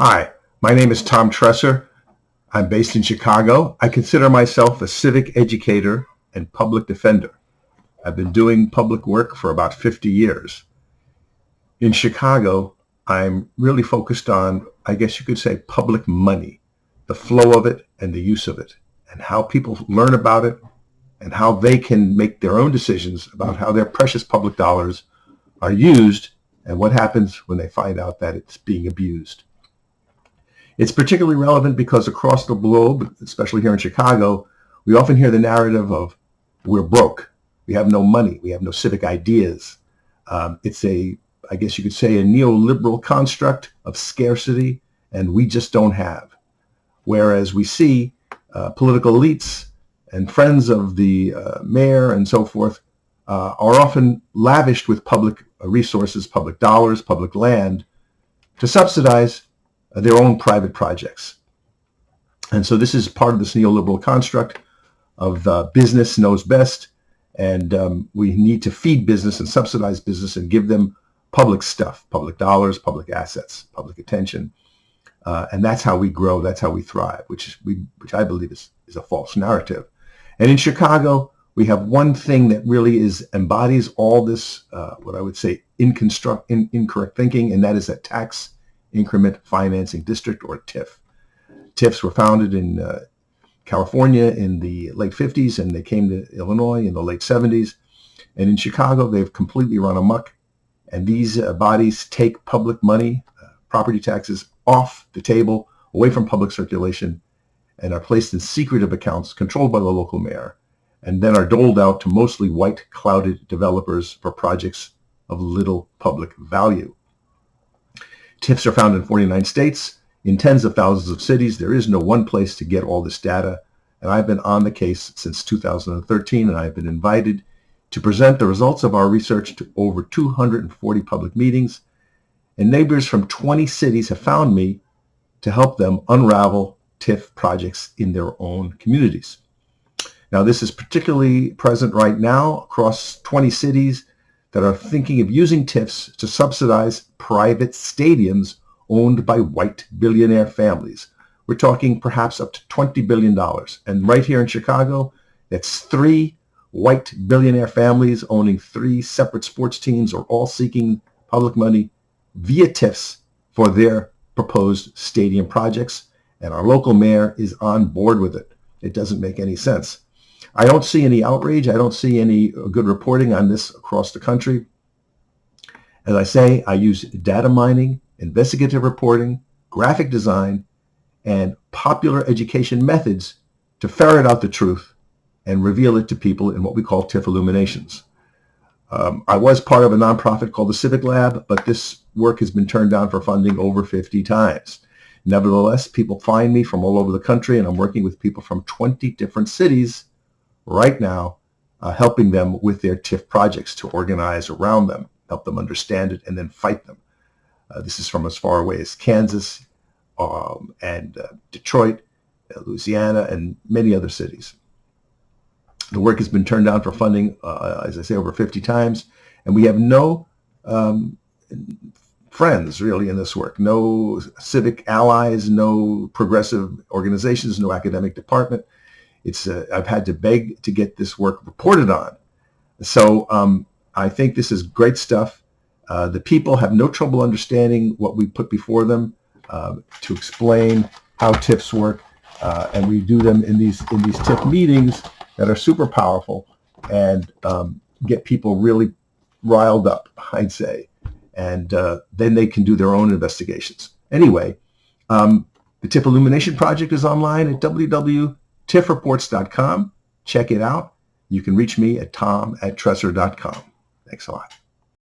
Hi, my name is TomTresser. I'm based in Chicago. I consider myself a civic educator and public defender. I've been doing public work for about 50 years. In Chicago, I'm really focused on, I guess you could say, public money, the flow of it and the use of it, and how people learn about it and how they can make their own decisions about how their precious public dollars are used and what happens when they find out that it's being abused. It's particularly relevant because across the globe, especially here in Chicago, we often hear the narrative of we're broke, we have no money, we have no civic ideas. It's I guess you could say, a neoliberal construct of scarcity, and we just don't have. Whereas we see political elites and friends of the mayor and so forth are often lavished with public resources, public dollars, public land to subsidize their own private projects. And so this is part of this neoliberal construct of business knows best, and we need to feed business and subsidize business and give them public stuff, public dollars, public assets, public attention. And that's how we grow, that's how we thrive, which I believe is a false narrative. And in Chicago, we have one thing that really embodies all this, what I would say, incorrect thinking, and that is a tax increment financing district, or TIF. TIFs were founded in California in the late 50s, and they came to Illinois in the late 70s. And in Chicago, they've completely run amok. And these bodies take public money, property taxes, off the table, away from public circulation, and are placed in secretive accounts controlled by the local mayor, and then are doled out to mostly white, clouded developers for projects of little public value. TIFs are found in 49 states, in tens of thousands of cities. There is no one place to get all this data, and I've been on the case since 2013, and I've been invited to present the results of our research to over 240 public meetings, and neighbors from 20 cities have found me to help them unravel TIF projects in their own communities. Now, this is particularly present right now across 20 cities that are thinking of using TIFs to subsidize private stadiums owned by white billionaire families. We're talking perhaps up to $20 billion. And right here in Chicago, that's 3 white billionaire families owning 3 separate sports teams, are all seeking public money via TIFs for their proposed stadium projects. And our local mayor is on board with it. It doesn't make any sense. I don't see any outrage. I don't see any good reporting on this across the country. As I say, I use data mining, investigative reporting, graphic design, and popular education methods to ferret out the truth and reveal it to people in what we call TIF illuminations. I was part of a nonprofit called the Civic Lab, but this work has been turned down for funding over 50 times. Nevertheless, people find me from all over the country, and I'm working with people from 20 different cities right now, helping them with their TIF projects, to organize around them, help them understand it, and then fight them. This is from as far away as Kansas and Detroit, Louisiana, and many other cities. The work has been turned down for funding, as I say, over 50 times, and we have no friends really in this work, no civic allies, no progressive organizations, no academic department. I've had to beg to get this work reported on. So I think this is great stuff. The people have no trouble understanding what we put before them to explain how TIFs work, and we do them in these TIF meetings that are super powerful and get people really riled up, I'd say, and then they can do their own investigations. Anyway, the TIF Illumination Project is online at www.tifreports.com. Check it out. You can reach me at tom@tresser.com. Thanks a lot.